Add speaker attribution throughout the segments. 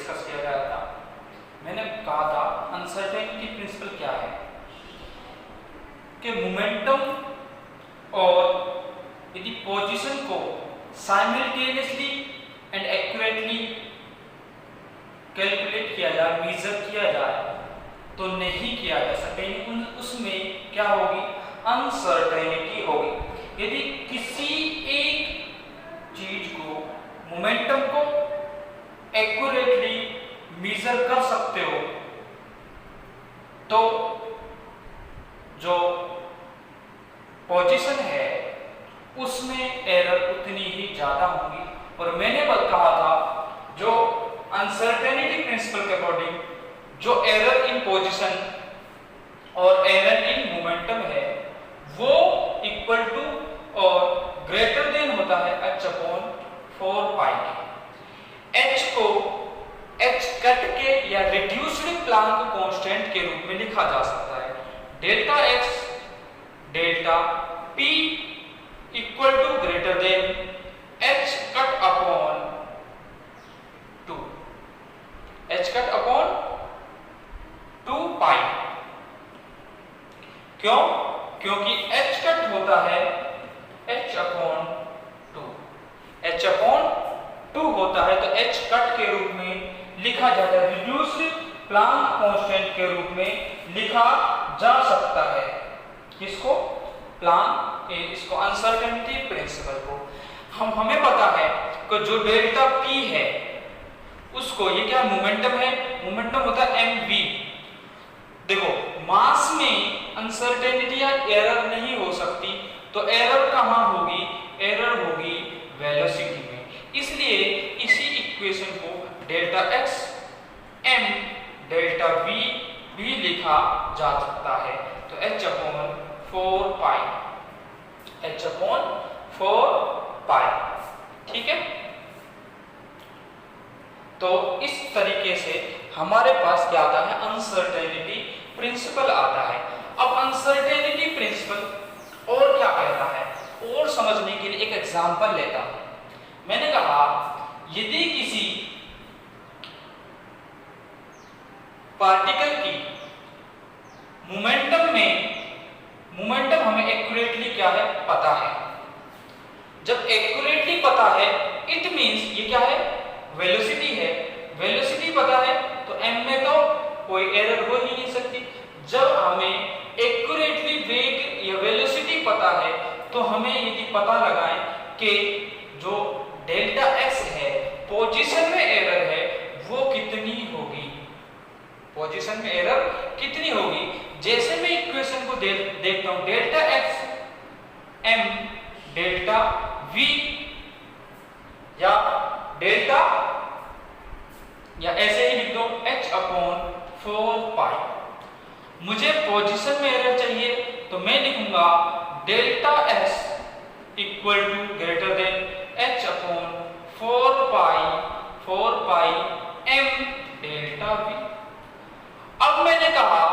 Speaker 1: Discuss किया गया था। मैंने कहा था अनसर्टेनिटी प्रिंसिपल क्या है कि मोमेंटम और यदि पोजीशन को साइमल्टेनियसली एंड एक्यूरेटली कैलकुलेट किया जाए, मेजर किया जाए तो नहीं किया जा सकता, उसमें क्या होगी, अनसर्टेनिटी होगी। यदि किसी एक चीज को, मोमेंटम को एक्यूरेटली मेजर कर सकते हो तो जो पोजीशन है उसमें एरर उतनी ही ज्यादा होगी। और मैंने कहा था जो अनसर्टेनिटी प्रिंसिपल के अकॉर्डिंग जो एरर इन पोजीशन और एरर इन मोमेंटम है वो इक्वल टू और ग्रेटर देन होता है h/4 के। h को h कट के या रिड्यूस्ड प्लांक कांस्टेंट के रूप में लिखा जा सकता है। Delta x delta p equal to greater than h cut upon 2, h cut upon 2 pi. क्यों? क्योंकि h कट होता है h/2, h/2 होता है तो h कट के रूप में लिखा जाता है, रिड्यूस्ड प्लांक कांस्टेंट के रूप में लिखा जा सकता है। किसको? इसको अनसर्टेनिटी प्रिंसिपल को। हमें पता है कि जो डेल्टा p है उसको, ये क्या मोमेंटम है, मोमेंटम होता है mv। देखो मास में अनसर्टेनिटी या एरर नहीं हो सकती, तो एरर कहां होगी, एरर होगी वेलोसिटी में। इसलिए इसी इक्वेशन को delta x m delta v भी लिखा जा सकता है। तो h/4 पाई, h/4 पाई, ठीक है। तो इस तरीके से हमारे पास क्या आता है, अनसर्टेनिटी प्रिंसिपल आता है। अब अनसर्टेनिटी प्रिंसिपल और क्या कहता है, और समझने के लिए एक एग्जांपल लेता हूं। मैंने कहा यदि किसी पार्टिकल की मोमेंटम हमें एक्यूरेटली क्या है पता है। जब एक्यूरेटली पता है इट मींस ये क्या है, वेलोसिटी है। वेलोसिटी पता है तो m में तो कोई एरर हो ही नहीं सकती। जब हमें एक्यूरेटली वेग या वेलोसिटी पता है तो हमें यदि पता लगाएं कि जो डेल्टा x है पोजीशन में एरर है वो कितनी होगी, पोजीशन में एरर कितनी होगी। जैसे मैं इक्वेशन को देखता हूं, delta x m delta v या डेल्टा, या ऐसे ही लिख दो h/4 पाई। मुझे पोजीशन में एरर चाहिए तो मैं लिखूंगा delta x equal to greater than h/4 pi m delta v। अब मैंने कहा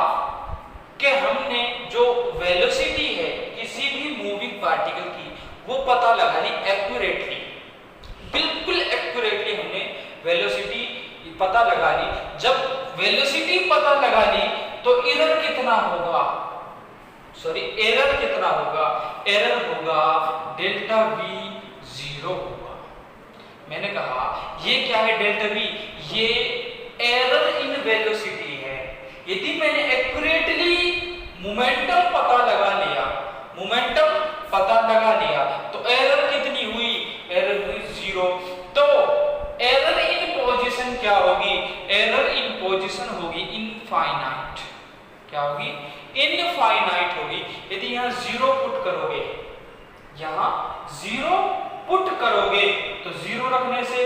Speaker 1: कि हमने जो वेलोसिटी है किसी भी मूविंग पार्टिकल की वो पता लगा ली एक्यूरेटली, बिल्कुल एक्यूरेटली हमने वेलोसिटी पता लगा ली। जब वेलोसिटी पता लगा ली तो एरर कितना होगा, एरर कितना होगा, एरर होगा डेल्टा v 0 होगा। मैंने कहा ये क्या है डेल्टा v, ये एरर इन वेलोसिटी है। यदि मैंने एक्यूरेटली मोमेंटम पता लगा लिया तो एरर कितनी हुई, एरर हुई 0। तो एरर इन पोजीशन क्या होगी, एरर इन पोजीशन होगी इनफाइनाइट। क्या होगी, इनफाइनाइट होगी। यदि यहाँ 0 पुट करोगे, यहाँ 0 पुट करोगे तो 0 रखने से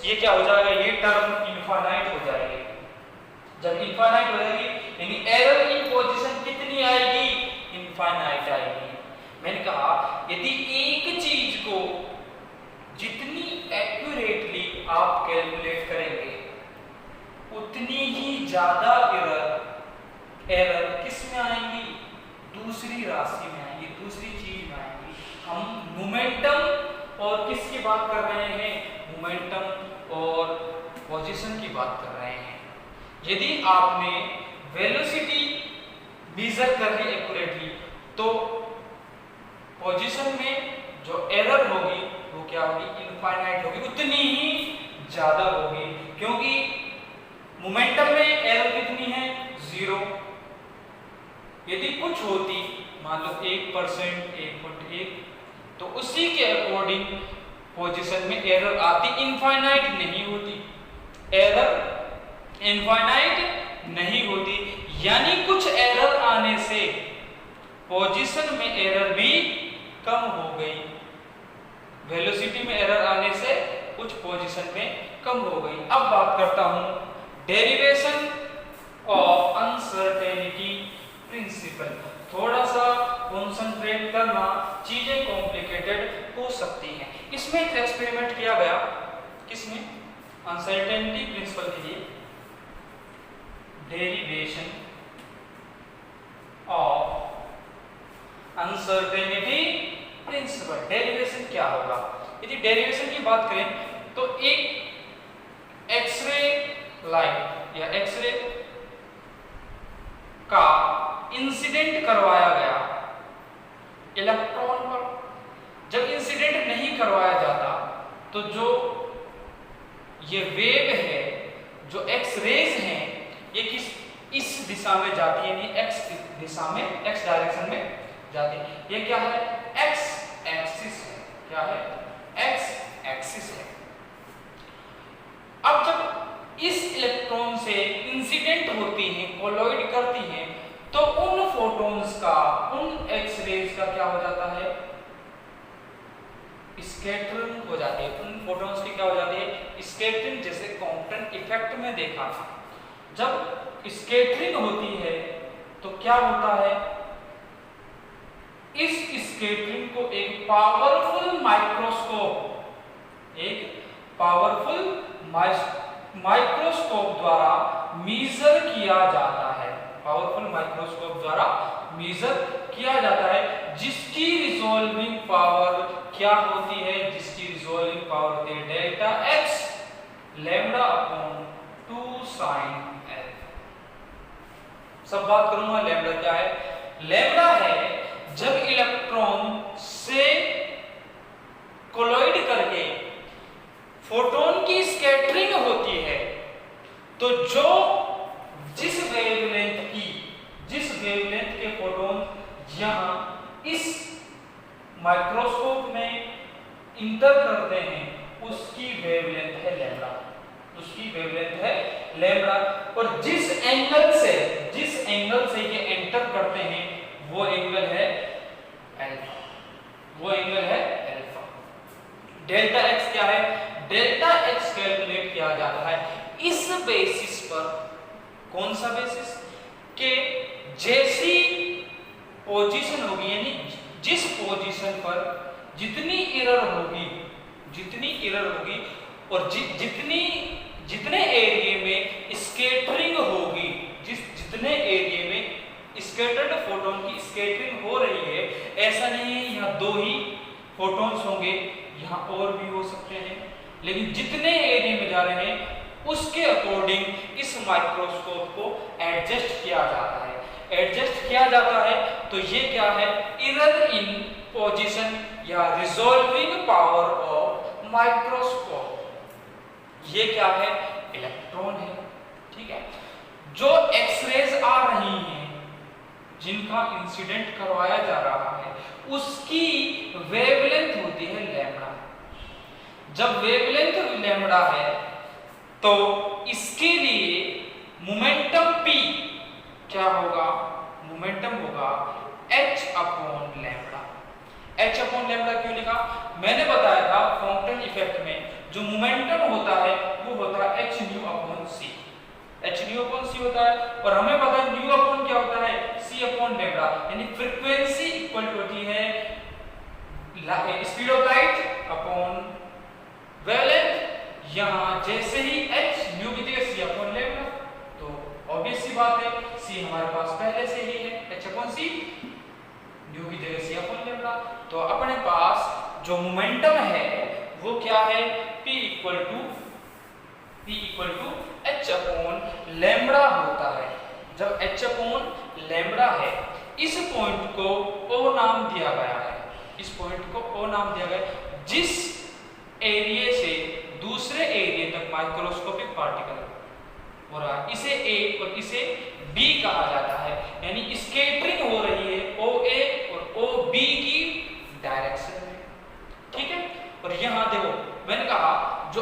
Speaker 1: ये क्या हो जाएगा, ये टर्म इनफाइनाइट हो जाएगी। जब इनफाइनाइट हो जाएगी यानी एरर इन पोजीशन कितनी आएगी, इनफाइनाइट आएगी। मैंने कहा यदि एक चीज को जितनी एक्यूरेटली आप कैलकुलेट करेंगे उतनी ही ज्यादा एरर किस में आएंगी, दूसरी राशि में आएंगी, दूसरी चीज में आएंगी। हम मोमेंटम और किसकी बात कर रहे हैं, मोमेंटम और पोजीशन की बात कर रहे हैं। यदि आपने वेलोसिटी मेजर कर ली एक्यूरेटली तो पोजीशन में जो एरर होगी वो क्या होगी, इनफाइनाइट होगी, उतनी ही ज्यादा होगी, क्योंकि मोमेंटम में एरर कितनी है, 0। यदि कुछ होती मान लो 1%, 1.1, तो उसी के अकॉर्डिंग पोजीशन में एरर आती, इनफाइनाइट नहीं होती, एरर इनफाइनाइट नहीं होती। यानी कुछ एरर आने से पोजीशन में एरर भी कम हो गई, वेलोसिटी में एरर आने से कुछ पोजीशन में कम हो गई। अब बात करता हूं डेरिवेशन ऑफ अनसर्टेनिटी प्रिंसिपल। थोड़ा सा कॉन्सेंट्रेट करना, चीजें कॉम्प्लिकेटेड हो सकती हैं। इसमें एक एक्सपेरिमेंट किया गया, किसमें, अनसर्टेनिटी प्रिंसिपल के लिए, derivation of uncertainty principle. Derivation क्या होगा, यदि डेरिवेशन की बात करें तो एक एक्सरे लाइट या एक्सरे का इंसिडेंट करवाया गया इलेक्ट्रॉन पर। जब इंसिडेंट नहीं करवाया जाता तो जो ये वेव है, जो एक्स रेज हैं, ये इस दिशा में जाती है, यानी एक्स दिशा में, एक्स डायरेक्शन में जाती है। ये क्या है, एक्स एक्सिस है, क्या है, एक्स एक्सिस है। अब जब इस इलेक्ट्रॉन से इंसिडेंट होती हैं, कोलॉइड करती हैं, तो उन फोटॉन्स का, उन एक्स रेज का क्या हो जाता है, स्कैटरिंग हो जाती है। उन फोटॉन्स की क्या हो जाती है, स्कैटरिंग, जैसे कॉम्पटन इफेक्ट में देखा था। जब स्कैटरिंग होती है तो क्या होता है, इस स्कैटरिंग को एक पावरफुल माइक्रोस्कोप द्वारा मेजर किया जाता है, पावरफुल माइक्रोस्कोप द्वारा मेजर किया जाता है, जिसकी रिजॉल्विंग पावर क्या होती है, जिसकी रिजॉल्विंग पावर होती है delta x lambda upon 2 sine L. सब बात करूंगा, लैम्डा क्या है, लैम्डा है जब इलेक्ट्रॉन से कोलॉइड करके फोटोन की स्कैटरिंग होती है, तो जिस वेवलेंथ के फोटोन यहां इस माइक्रोस्कोप में इंटर करते हैं, उसकी वेवलेंथ है लैम्डा, उसकी वेवलेंथ है लैम्डा। और जिस एंगल से ये एंटर करते हैं वो एंगल है अल्फा, वो एंगल है अल्फा। डेल्टा एक्स क्या है, डेल्टा एक्स कैलकुलेट किया जाता है इस बेसिस पर, कौन सा बेसिस, के जैसी पोजीशन होगी, यानी जिस पोजीशन पर जितनी एरर होगी और जितने एरिया में स्कैटरिंग होगी, जितने एरिया में स्कैटर्ड फोटोन की स्कैटरिंग हो रही है, ऐसा नहीं है यहाँ 2 ही फोटॉन्स होंगे, यहाँ और भी हो सकते हैं, लेकिन जितने एरिया में जा रहे हैं उसके अकॉर्डिंग इस माइक्रोस्कोप को एडजस्ट किया जाता है। एडजस्ट किया जाता है तो ये क्या है, एरर इन पोजीशन या रिजॉल्विंग पावर ऑफ माइक्रोस्कोप, ये क्या है, इलेक्ट्रॉन है। ठीक है, जो एक्सरेज आ रही हैं, जिनका इंसिडेंट करवाया जा रहा है, उसकी वेवलेंथ होती है लैम्डा। जब वेवलेंथ लैम्डा है तो इसके लिए मोमेंटम p क्या होगा, मोमेंटम होगा h upon lambda. h upon lambda क्यों लिखा, मैंने बताया था कॉम्पटन इफेक्ट में जो मोमेंटम होता है वो होता है h new upon c, h new upon c होता है। और हमें पता है न्यू अपॉन क्या होता है, c अपॉन लैम्डा, यानी फ्रीक्वेंसी इक्वल टू होती है speed of light upon wavelength. यहाँ जैसे ही h न्यू की जगह c अपॉन लैम्डा, तो ऑब्वियस सी बात है c हमारे पास पहले से ही है, h अपॉन c, न्यू की जगह c अपॉन लैम्डा। तो अपने पास जो मोमेंटम है वो क्या है, p equal to P equal to h upon lambda होता है। जब h अपॉन लैम्बडा है, इस पॉइंट को O नाम दिया गया है, इस पॉइंट को O नाम दिया गया है, जिस एरिया से दूसरे एरिया तक माइक्रोस्कोपिक पार्टिकल हो रहा है, इसे A और इसे B कहा जाता है। यानी स्कैटरिंग हो रही है OA और OB की डायरेक्शन में, ठीक है। और यहाँ देखो मैंने कहा जो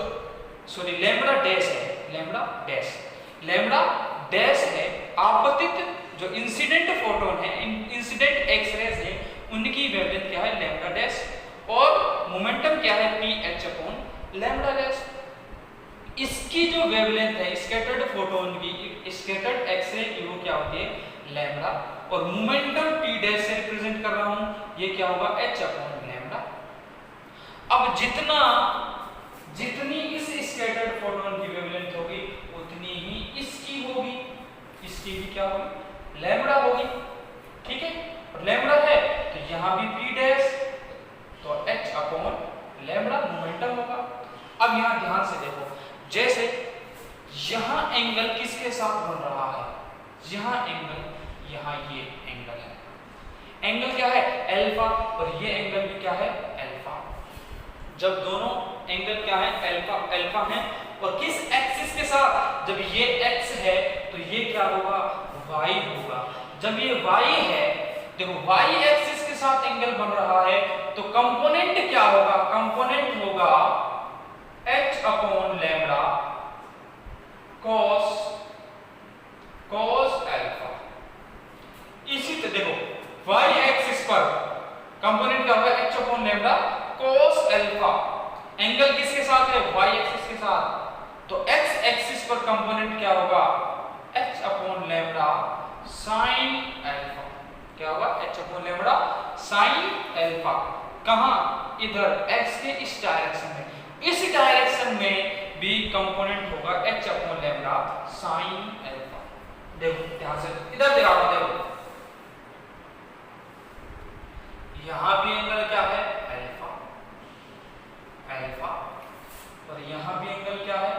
Speaker 1: सॉरी लैम्बडा डैश है, लैम्बडा डैश है आपतित जो इंसिडेंट फोटोन है, इंसिडेंट एक्सरेज है, उनकी वेवलेंथ क्या है लैम्बडा डैश, और मोमेंटम क्या है ph अपॉन लैम्बडा डैश। इसकी जो वेवलेंथ है स्कैटर्ड फोटोन की, स्कैटर्ड एक्सरे की, वो क्या होती है लैम्बडा, और मोमेंटम p डैश से रिप्रेजेंट कर रहा हूं, ये क्या होगा h अपॉन लैम्बडा। अब जितनी इस स्कैटर्ड फोटोन की वेवलेंथ होगी उतनी ही इसकी होगी, इसकी भी क्या होगी लैम्बडा होगी, ठीक है। और लैम्बडा है तो यहां भी p डैश, तो h अपॉन लैम्बडा मोमेंटम होगा। अब यहां ध्यान से देखो, जैसे यहां एंगल किसके साथ बन रहा है, यहां एंगल, यहां ये एंगल है, एंगल क्या है अल्फा, और ये एंगल भी क्या है अल्फा। जब दोनों एंगल क्या है अल्फा है, और किस एक्सिस के साथ, जब ये x है तो ये क्या होगा y होगा। जब ये y है, देखो y एक्सिस के साथ एंगल बन रहा है, तो कंपोनेंट क्या होगा, कंपोनेंट होगा h upon lambda cos alpha. इसी तरह देखो y एक्सिस पर कंपोनेंट क्या होगा h upon lambda cos alpha, angle किसके साथ है y एक्सिस के साथ, तो x एक्सिस पर कंपोनेंट क्या होगा h upon lambda sin alpha, क्या होगा h upon lambda sin alpha. कहां, इधर x के इस डायरेक्शन में, इस डायरेक्शन में भी कंपोनेंट होगा h upon lambda sin alpha. देखो ध्यान से इधर देखो, यहां भी एंगल क्या है अल्फा, और यहां भी एंगल क्या है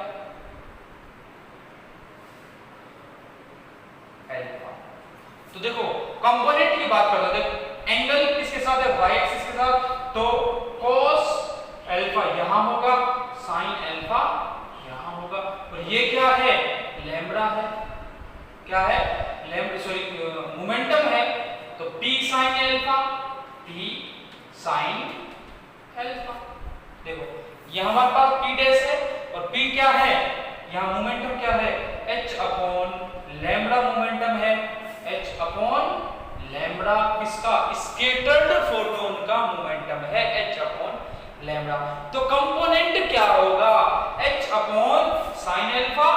Speaker 1: अल्फा। तो देखो कंपोनेंट की बात करते हैं, देखो एंगल किसके साथ है y एक्सिस के साथ, तो cos अल्फा यहां होगा, sin अल्फा यहां होगा, और ये क्या है लैम्बडा है, क्या है लैम्बडा सॉरी मोमेंटम है, तो p sin alpha, p sin alpha. देखो यहां हमारे पास p डैश है, और p क्या है, यहां मोमेंटम क्या है h अपॉन लैम्बडा मोमेंटम है, h अपॉन लैम्बडा किसका स्कैटर्ड फोटोन का मोमेंटम है h अपॉन लैम्बडा। तो कंपोनेंट क्या होगा h अपॉन sin अल्फा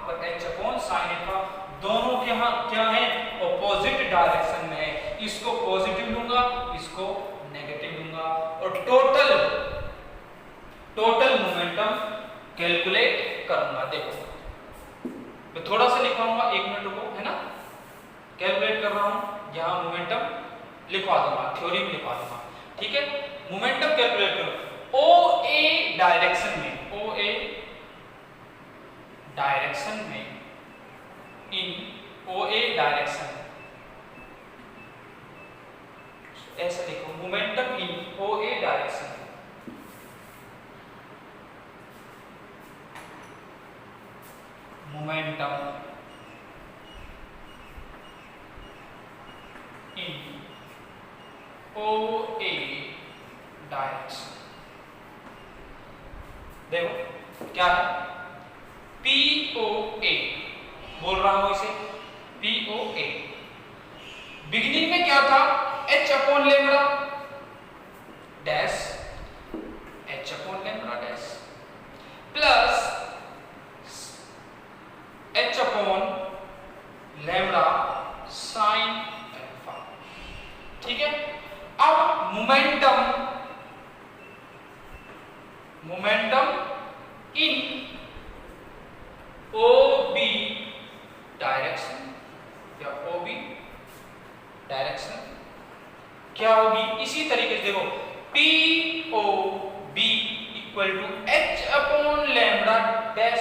Speaker 1: और h अपॉन sin अल्फा, दोनों के यहां क्या है ऑपोजिट डायरेक्शन में है, इसको पॉजिटिव लूंगा, इसको नेगेटिव लूंगा, और टोटल मोमेंटम कैलकुलेट करूंगा। देखो मैं थोड़ा सा लिखवाऊंगा, 1 मिनट रुको, है ना, कैलकुलेट कर रहा हूं, यहां मोमेंटम लिखवा दूंगा, थ्योरी में लिखवा दूंगा, ठीक है। मोमेंटम कैलकुलेट करो, OA डायरेक्शन में, OA डायरेक्शन में, इन OA डायरेक्शन, ऐसा लिखो मोमेंटम इन OA डायरेक्शन, मोमेंटम इन OA डायरेक्शन। देखो क्या है POA, बोल रहा हूं इसे POA। बिगिनिंग में क्या था h upon lambda dash, h upon lambda dash plus h upon lambda sin alpha, ठीक है। अब मोमेंटम इन OB डायरेक्शन, या OB डायरेक्शन क्या होगी, इसी तरीके से देखो POB equal to h upon lambda dash,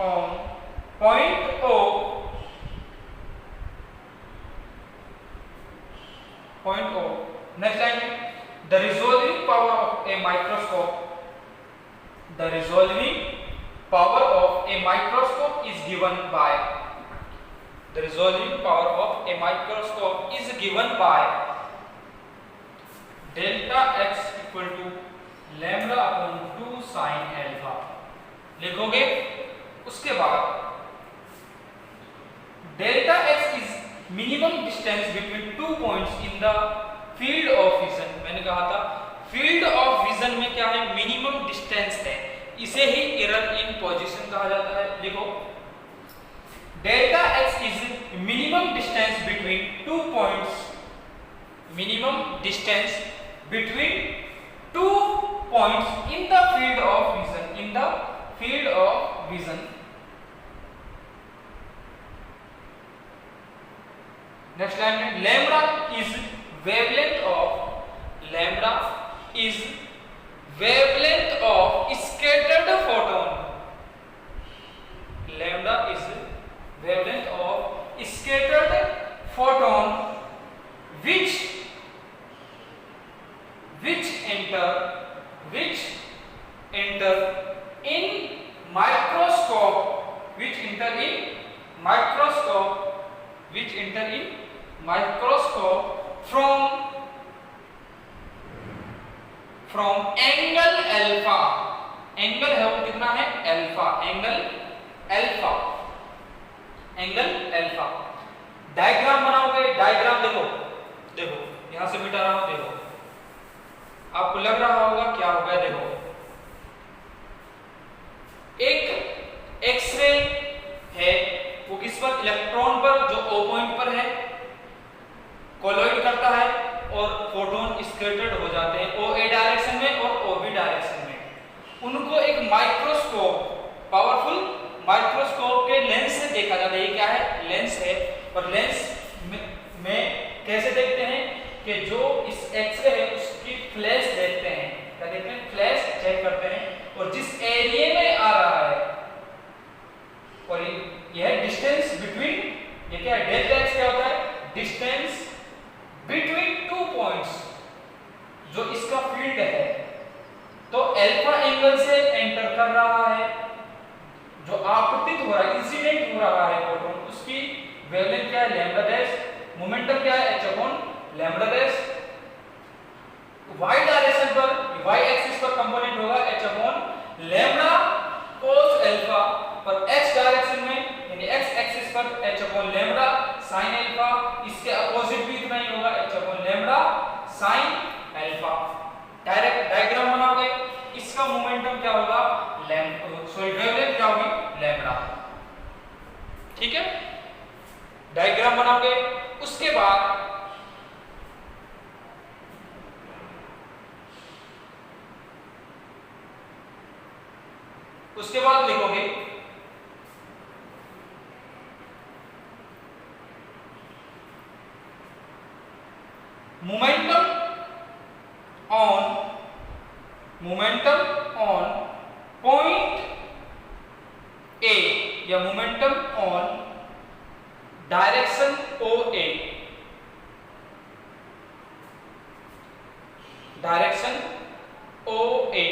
Speaker 1: on point O, next line, the resolving power of a microscope, the resolving power of a microscope is given by, the resolving power of a microscope is given by delta x equal to lambda upon 2 sin alpha लिखोगे। उसके बाद delta x is minimum distance between 2 points in the field of vision. मैंने कहा था field of vision में क्या है, minimum distance है, इसे ही एरर इन पोजीशन कहा जाता है। लिखो delta x is minimum distance between 2 points, minimum distance between 2 points in the field of vision, in the field of vision। next line में lambda is wavelength of, lambda is wavelength of scattered photon, lambda is wavelength of scattered photon which enter in microscope, which enter in microscope from angle alpha, angle है वो कितना है, alpha, angle alpha. Diagram बनाओगे, diagram देखो यहां से मिटा रहा हूं, देखो आपको लग रहा होगा क्या होगा। देखो एक एक्सरे है, वो किस पर, इलेक्ट्रॉन पर, जो O पॉइंट पर है, कोलॉइड करता है और फोटोन स्कैटर्ड हो जाते हैं OA डायरेक्शन में और OB डायरेक्शन में। उनको एक माइक्रोस्कोप, पावरफुल माइक्रोस्कोप के लेंस से देखा जाता है। ये क्या है, लेंस है। और लेंस में कैसे देखते हैं कि जो इस एक्सरे है उसकी फ्लैश देखते हैं, क्या देखते हैं, फ्लैश चेक करते हैं, और जिस एरिया में आ रहा है, और यह डिस्टेंस बिटवीन, ये क्या है, डेल्टा एक्स क्या होता है, डिस्टेंस बिटवीन 2 पॉइंट्स, जो इसका फील्ड है। तो अल्फा एंगल से एंटर कर रहा है, जो आपतित हो रहा है, इंसिडेंट हो रहा है फोटोन, उसकी वेवलेंथ क्या है, लैम्डा डैश, मोमेंटम क्या है, h upon lambda dash. y direction पर, y एक्सिस पर कंपोनेंट होगा h upon lambda cos alpha, पर x डायरेक्शन में यानी x एक्सिस पर h upon lambda sin alpha. इसके अपोजिट भी इतना ही होगा, h upon lambda sin alpha. Direct diagram बनाओगे, इसका मोमेंटम क्या होगा, वेवलेंथ क्या होगी, लैम्डा। ठीक है, डायग्राम बनाओगे। उसके बाद लिखोगे मोमेंटम ऑन पॉइंट ए या momentum on direction OA, direction OA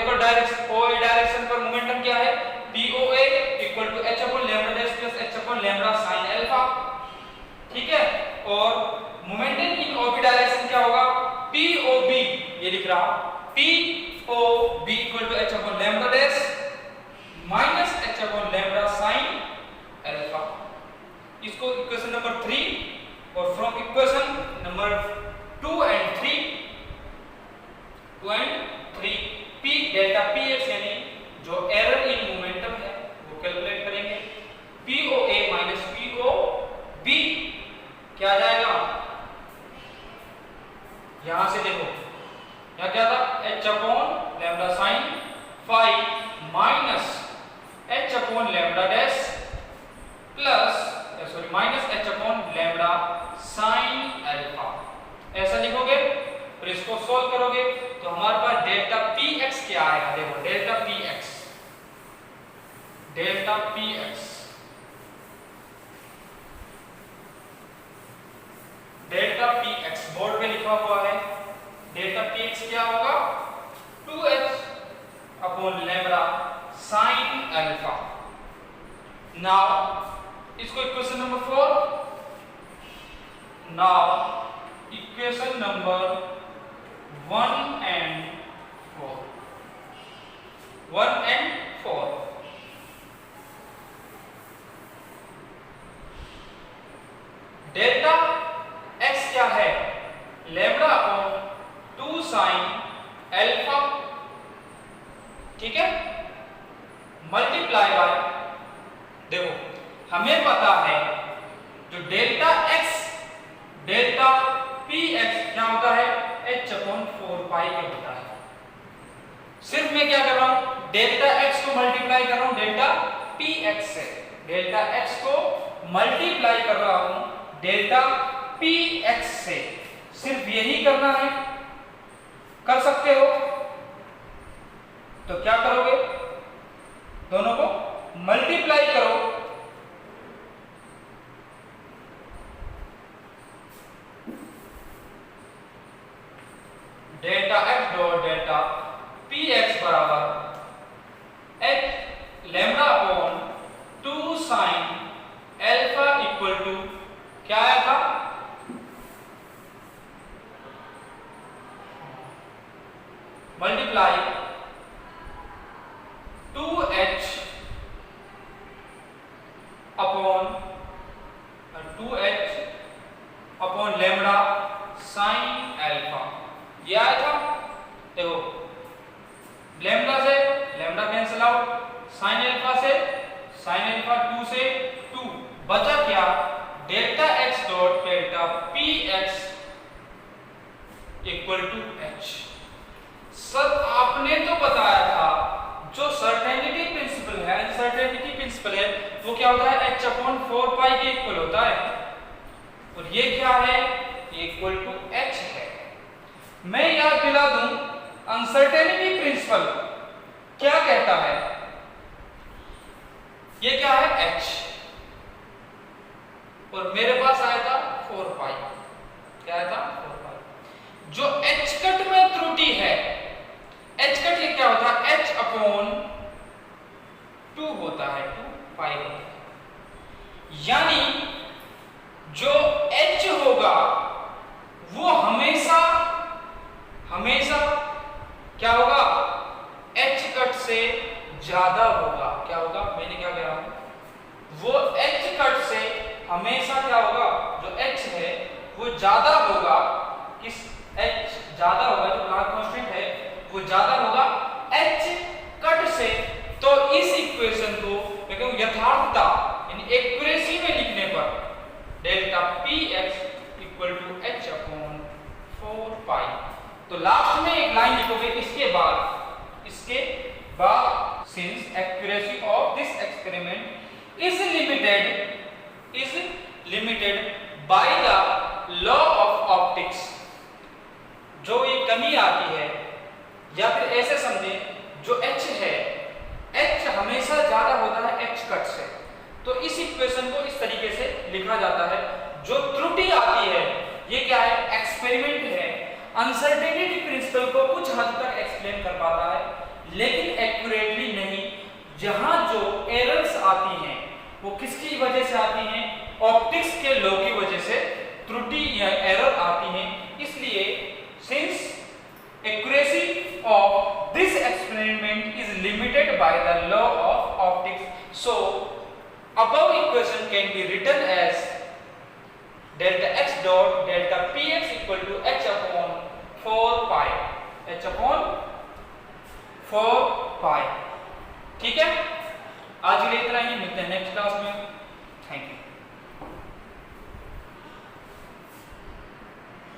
Speaker 1: पर डायरेक्शन पर मोमेंटम क्या है, POA equal to h upon lambda dash plus h upon lambda sin alpha. ठीक है, और मोमेंटम इन OB डायरेक्शन क्या होगा, POB, ये लिख रहा POB equal to h upon lambda dash minus h upon lambda sin alpha. इसको equation number 3 और from equation number 2 and 3 P delta Px यानी जो एरर इन मोमेंटम है वो कैलकुलेट करेंगे। POA माइनस POB क्या आ जाएगा, यहां से देखो यहां क्या था, h upon lambda sin phi minus h upon lambda dash plus minus h upon lambda sin alpha. ऐसा लिखोगे, फिर इसको सोल्व करोगे तो हमारे पास डेल्टा Px क्या आएगा, देखो delta Px delta P x, delta P x board पे लिखा हुआ है। डेल्टा पी एक्स क्या होगा? 2h upon lambda sine alpha. Now इसको equation number 4, now equation number 1 and 4, 1 and 4। Delta x क्या है? लैम्ब्डा अपॉन 2 साइन अल्फा, ठीक है, मल्टीप्लाई बाय, देखो हमें पता है जो delta x, delta P x क्या होता है? h अपॉन 4 पाई के होता है। सिर्फ मैं क्या कर रहा हूं? डेल्टा एक्स को मल्टीप्लाई कर रहा हूं डेल्टा पी एक्स से, डेल्टा एक्स को मल्टीप्लाई कर रहा हूं डेल्टा पी एक्स से। सिर्फ यही करना है, कर सकते हो तो क्या करोगे? दोनों को मल्टीप्लाई करो, delta x dot delta P x बराबर h lambda upon 2 sine alpha equal to क्या आया था? Multiply 2h upon lambda sine alpha, ये आया था। देखो लैम्ब्डा से lambda cancel out, sine alpha से साइन अल्फा 2 से 2, बचा क्या? Delta x dot delta P x equal to h. Sir आपने तो बताया था जो सर्टेनिटी प्रिंसिपल है, अनसर्टेनिटी प्रिंसिपल है, वो क्या होता है? h अपॉन 4 पाई के इक्वल होता है, और ये क्या है? इक्वल टू h है। मैं याद दिला दूं, अनसर्टेनिटी प्रिंसिपल क्या कहता है? ये क्या है? h, और मेरे पास आया था 4 पाई, क्या आया था? 4 पाई। जो h कट में त्रुटि है, h कट ये क्या होता है? h अपॉन 2 होता है, 2 पाई होता है। यानी जो h होगा वो हमेशा हमेशा क्या होगा? h कट से ज्यादा होगा। क्या होगा? मैंने क्या कह रहा हूं? वो h कट से हमेशा क्या होगा? जो h है वो ज्यादा होगा, किस h ज्यादा होगा, जो प्लांक कांस्टेंट है वो ज्यादा होगा h कट से। तो इस इक्वेशन को मैं कहूं यथार्थता यानी एक्यूरेसी में लिखने पर delta P x equal to h upon 4 pi. तो लास्ट में एक लाइन लिखोगे इसके बाद since accuracy of this experiment is limited by the law of optics. जो ये कमी आती है, या फिर ऐसे समझे जो h है, h हमेशा ज्यादा होता है h कट से, तो इस इक्वेशन को इस तरीके से लिखा जाता है। जो त्रुटि आती है ये क्या है? एक्सपेरिमेंट है, अनसर्टेनिटी प्रिंसिपल को कुछ हद तक एक्सप्लेन कर पाता है, लेकिन एक्यूरेटली नहीं। जहां जो एरर्स आती हैं वो किसकी वजह से आती हैं? ऑप्टिक्स के लॉ की वजह से त्रुटि या एरर आती हैं। इसलिए since accuracy of this experiment is limited by the law of optics, so above equation can be written as delta x dot delta px equal to h upon 4 pi, h upon 4 pi। ठीक है, आज के लिए इतना ही, मिलते हैं next class में। Thank you.